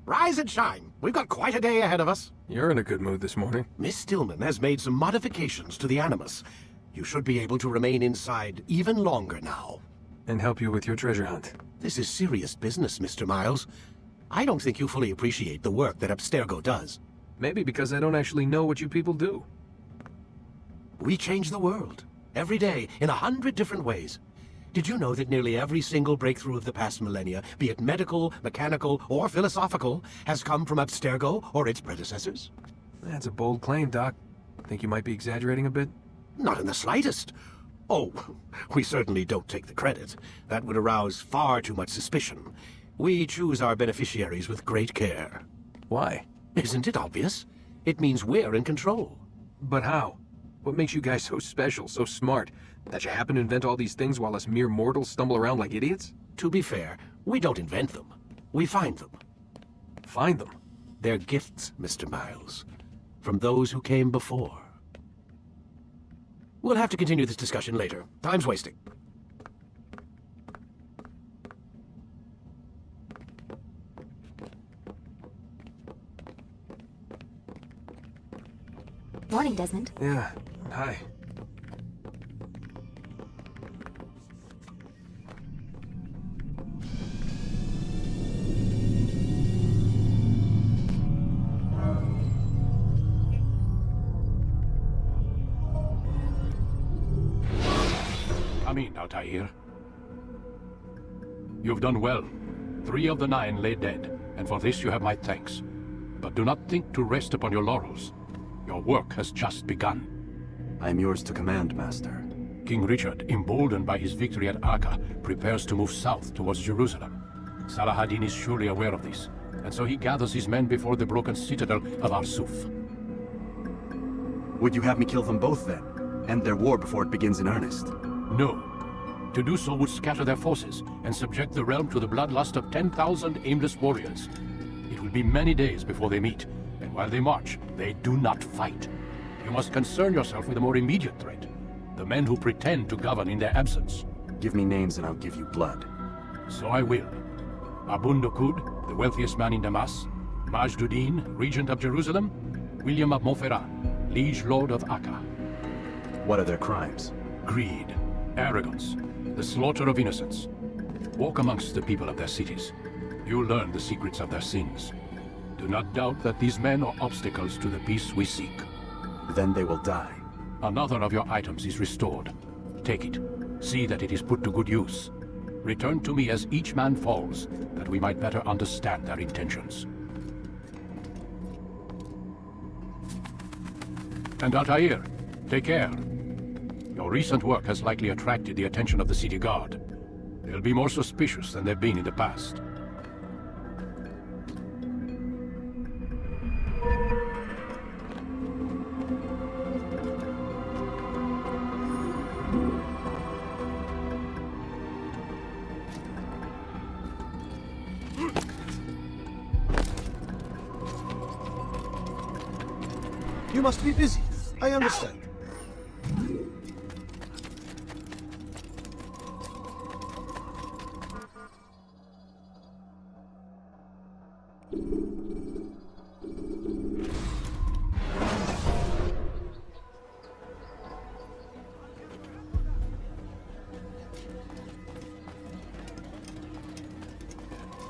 Rise and shine. We've got quite a day ahead of us. You're in a good mood this morning. Miss Stillman has made some modifications to the Animus. You should be able to remain inside even longer now. And help you with your treasure hunt. This is serious business, Mr. Miles. I don't think you fully appreciate the work that Abstergo does. Maybe because I don't actually know what you people do. We change the world. Every day, in 100 different ways. Did you know that nearly every single breakthrough of the past millennia, be it medical, mechanical, or philosophical, has come from Abstergo or its predecessors? That's a bold claim, Doc. Think you might be exaggerating a bit? Not in the slightest. Oh, we certainly don't take the credit. That would arouse far too much suspicion. We choose our beneficiaries with great care. Why? Isn't it obvious? It means we're in control. But how? What makes you guys so special, so smart? That you happen to invent all these things while us mere mortals stumble around like idiots? To be fair, we don't invent them. We find them. Find them? They're gifts, Mr. Miles. From those who came before. We'll have to continue this discussion later. Time's wasting. Morning, Desmond. Yeah. Hi. Come in, Altair. You've done well. 3 of the 9 lay dead, and for this you have my thanks. But do not think to rest upon your laurels. Your work has just begun. I am yours to command, Master. King Richard, emboldened by his victory at Acre, prepares to move south towards Jerusalem. Saladin is surely aware of this, and so he gathers his men before the broken citadel of Arsuf. Would you have me kill them both then? End their war before it begins in earnest? No. To do so would scatter their forces and subject the realm to the bloodlust of 10,000 aimless warriors. It will be many days before they meet, and while they march, they do not fight. You must concern yourself with a more immediate threat. The men who pretend to govern in their absence. Give me names and I'll give you blood. So I will. Abu Nuqoud, the wealthiest man in Damascus. Majduddin, regent of Jerusalem. William of Montferrat, liege lord of Acre. What are their crimes? Greed, arrogance, the slaughter of innocents. Walk amongst the people of their cities. You'll learn the secrets of their sins. Do not doubt that these men are obstacles to the peace we seek. Then they will die. Another of your items is restored. Take it. See that it is put to good use. Return to me as each man falls, that we might better understand their intentions. And Altair, take care. Your recent work has likely attracted the attention of the city guard. They'll be more suspicious than they've been in the past. You must be busy. I understand.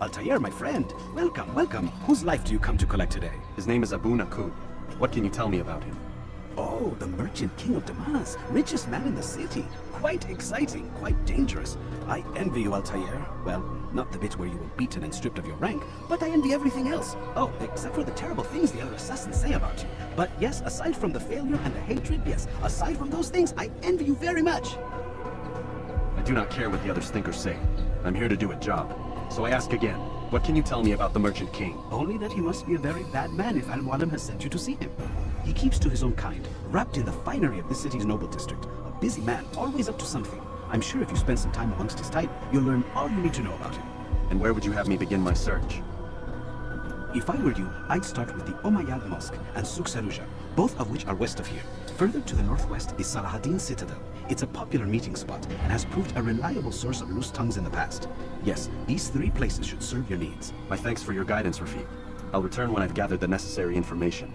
Altair, my friend. Welcome, welcome. Whose life do you come to collect today? His name is Abu Nuqoud. What can you tell me about him? Oh, the merchant king of Damascus. Richest man in the city. Quite exciting, quite dangerous. I envy you, Altair. Well, not the bit where you were beaten and stripped of your rank, but I envy everything else. Oh, except for the terrible things the other assassins say about you. But yes, aside from the failure and the hatred, yes, aside from those things, I envy you very much. I do not care what the other stinkers say. I'm here to do a job. So I ask again, what can you tell me about the Merchant King? Only that he must be a very bad man if Mualim has sent you to see him. He keeps to his own kind, wrapped in the finery of this city's noble district. A busy man, always up to something. I'm sure if you spend some time amongst his type, you'll learn all you need to know about him. And where would you have me begin my search? If I were you, I'd start with the Umayyad Mosque and Souq Saruja, both of which are west of here. Further to the northwest is Saladin Citadel. It's a popular meeting spot and has proved a reliable source of loose tongues in the past. Yes, these 3 places should serve your needs. My thanks for your guidance, Rafiq. I'll return when I've gathered the necessary information.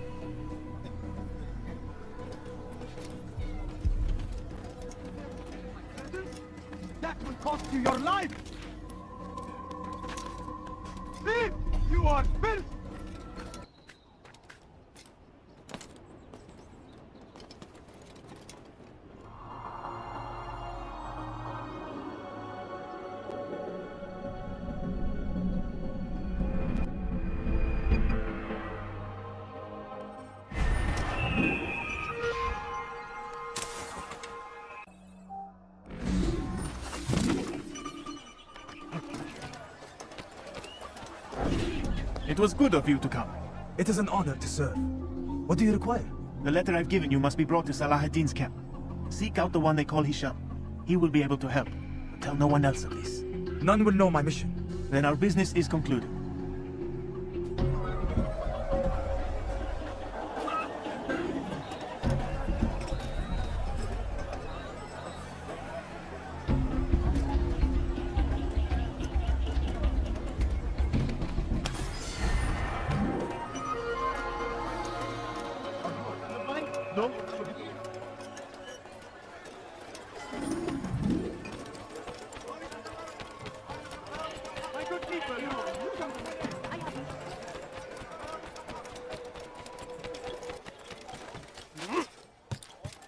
That will cost you your life! Thief! You are filth! It was good of you to come. It is an honor to serve. What do you require? The letter I've given you must be brought to Salah ad-Din's camp. Seek out the one they call Hisham. He will be able to help. Tell no one else of this. None will know my mission. Then our business is concluded. No? My good people,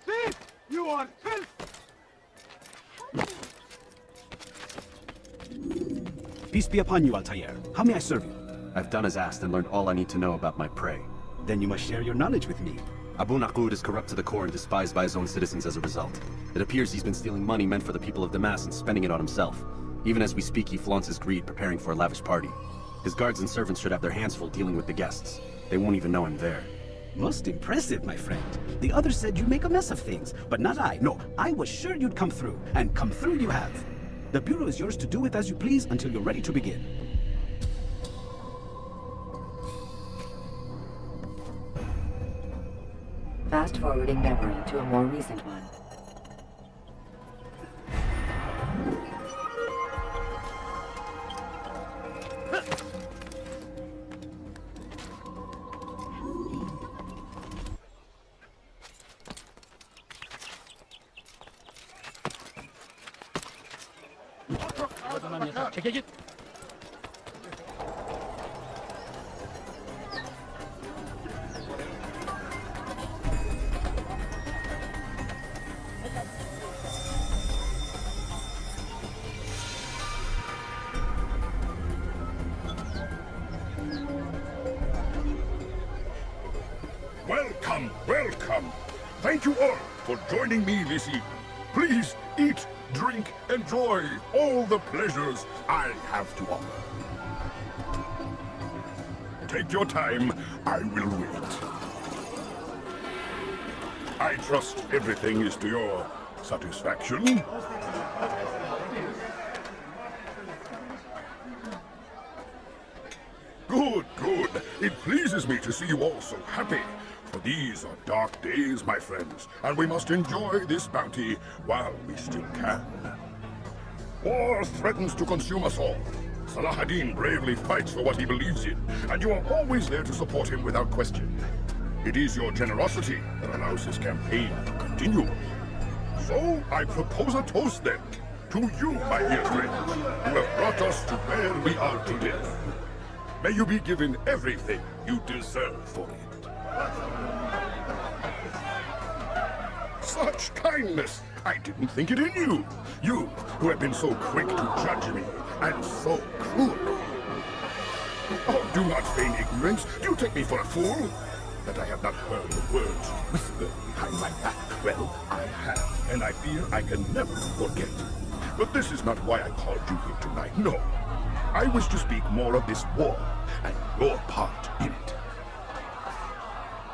Thief! You are filth! Peace be upon you, Altair. How may I serve you? I've done as asked and learned all I need to know about my prey. Then you must share your knowledge with me. Abu Nuqoud is corrupt to the core and despised by his own citizens as a result. It appears he's been stealing money meant for the people of Damascus and spending it on himself. Even as we speak, he flaunts his greed, preparing for a lavish party. His guards and servants should have their hands full dealing with the guests. They won't even know I'm there. Most impressive, my friend. The others said you'd make a mess of things, but not I. No, I was sure you'd come through, and come through you have. The Bureau is yours to do with as you please until you're ready to begin. Fast-forwarding memory to a more recent one. Çekecek. Welcome, welcome. Thank you all for joining me this evening. Please eat, drink, enjoy all the pleasures I have to offer. Take your time, I will wait. I trust everything is to your satisfaction. Good, good. It pleases me to see you all so happy. For these are dark days, my friends, and we must enjoy this bounty while we still can. War threatens to consume us all. Salah ad-Din bravely fights for what he believes in, and you are always there to support him without question. It is your generosity that allows his campaign to continue. So I propose a toast then, to you, my dear friends, who have brought us to where we are today. May you be given everything you deserve for it. Such kindness! I didn't think it in you! You, who have been so quick to judge me, and so cruel! Oh, do not feign ignorance! Do you take me for a fool? That I have not heard the words whispered behind my back? Well, I have, and I fear I can never forget. But this is not why I called you here tonight, no. I wish to speak more of this war, and your part in it.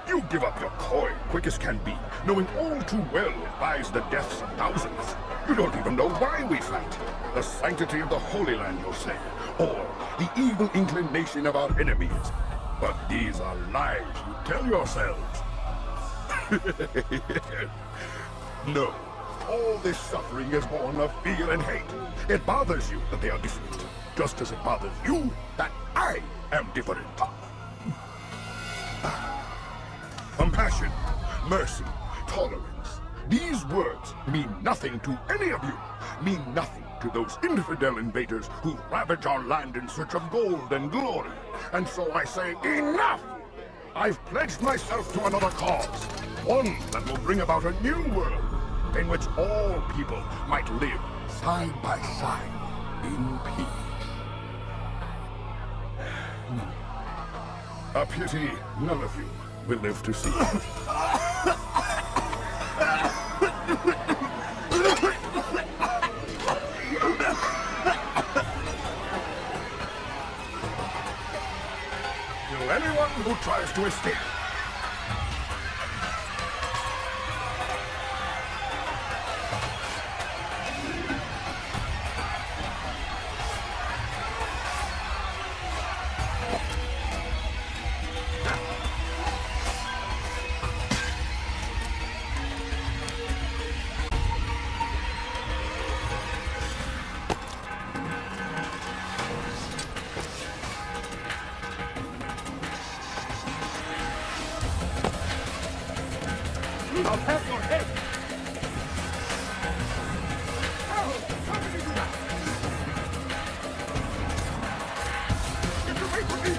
You give up your coin quick as can be, knowing all too well it buys the deaths of thousands. You don't even know why we fight. The sanctity of the Holy Land, you'll say, or the evil inclination of our enemies. But these are lies you tell yourselves. No, all this suffering is born of fear and hate. It bothers you that they are different, just as it bothers you that I am different. Compassion, mercy, tolerance. These words mean nothing to any of you. Mean nothing to those infidel invaders who ravage our land in search of gold and glory. And so I say, enough! I've pledged myself to another cause. One that will bring about a new world in which all people might live side by side in peace. A pity none of you will live to see it. To anyone who tries to escape, I'll have your head! How did you do that? Get away from me!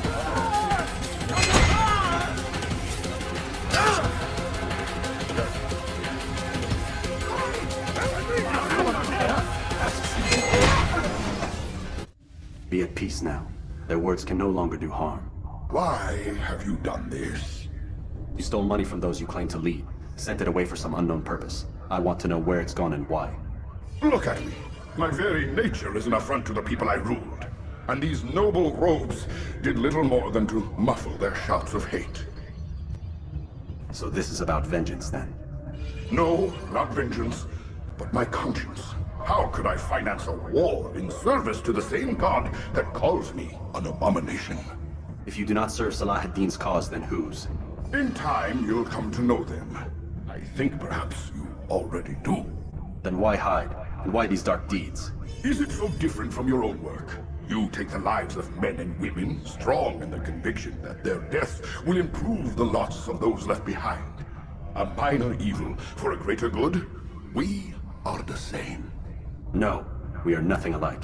Be at peace now. Their words can no longer do harm. Why have you done this? You stole money from those you claim to lead, sent it away for some unknown purpose. I want to know where it's gone and why. Look at me. My very nature is an affront to the people I ruled. And these noble robes did little more than to muffle their shouts of hate. So this is about vengeance, then? No, not vengeance, but my conscience. How could I finance a war in service to the same god that calls me an abomination? If you do not serve Salah ad-Din's cause, then whose? In time, you'll come to know them. I think perhaps you already do. Then why hide? And why these dark deeds? Is it so different from your own work? You take the lives of men and women, strong in the conviction that their death will improve the lots of those left behind. A minor evil for a greater good? We are the same. No, we are nothing alike.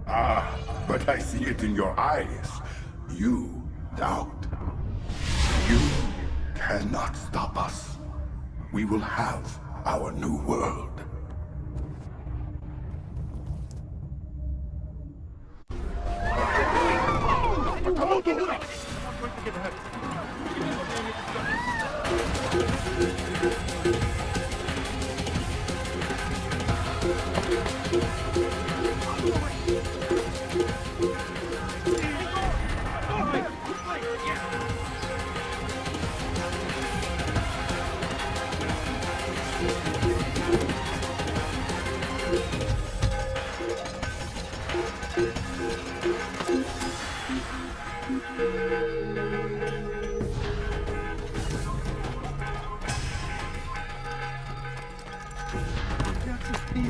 Ah, but I see it in your eyes. You doubt. You cannot stop us. We will have our new world.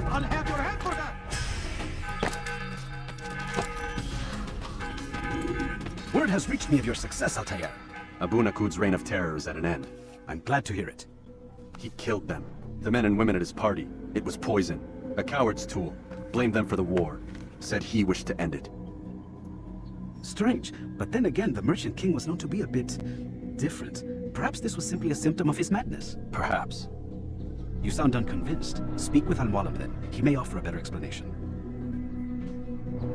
I'll have your head for that! Word has reached me of your success, Altair. Abu Nuqoud's reign of terror is at an end. I'm glad to hear it. He killed them. The men and women at his party. It was poison. A coward's tool. Blamed them for the war. Said he wished to end it. Strange, but then again, the Merchant King was known to be a bit different. Perhaps this was simply a symptom of his madness. Perhaps. You sound unconvinced. Speak with Mualim then. He may offer a better explanation.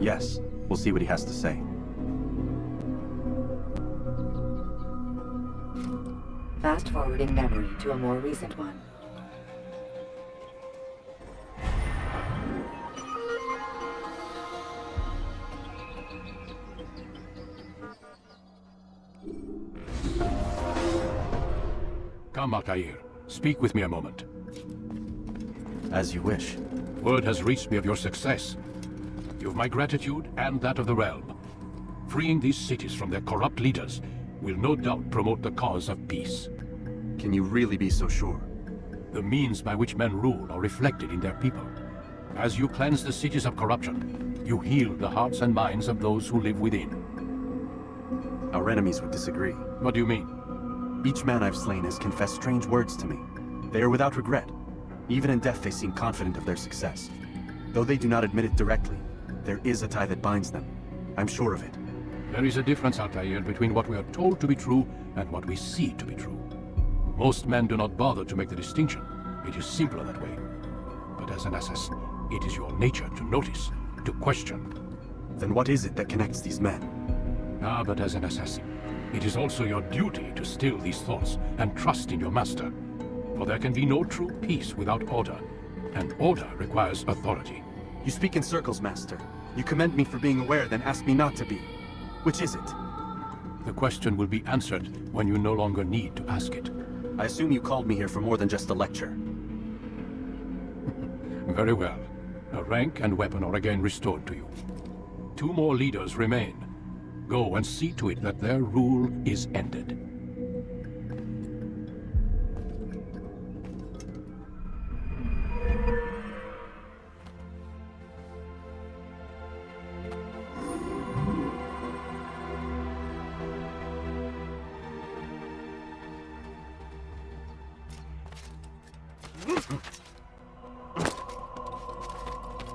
Yes, we'll see what he has to say. Fast-forwarding memory to a more recent one. Come, Altair. Speak with me a moment. As you wish. Word has reached me of your success. You have my gratitude and that of the realm. Freeing these cities from their corrupt leaders will no doubt promote the cause of peace. Can you really be so sure? The means by which men rule are reflected in their people. As you cleanse the cities of corruption, you heal the hearts and minds of those who live within. Our enemies would disagree. What do you mean? Each man I've slain has confessed strange words to me. They are without regret. Even in death they seem confident of their success. Though they do not admit it directly, there is a tie that binds them. I'm sure of it. There is a difference, Altair, between what we are told to be true and what we see to be true. Most men do not bother to make the distinction. It is simpler that way. But as an assassin, it is your nature to notice, to question. Then what is it that connects these men? Ah, but as an assassin, it is also your duty to still these thoughts and trust in your master. For there can be no true peace without order, and order requires authority. You speak in circles, Master. You commend me for being aware, then ask me not to be. Which is it? The question will be answered when you no longer need to ask it. I assume you called me here for more than just a lecture. Very well. A rank and weapon are again restored to you. 2 more leaders remain. Go and see to it that their rule is ended.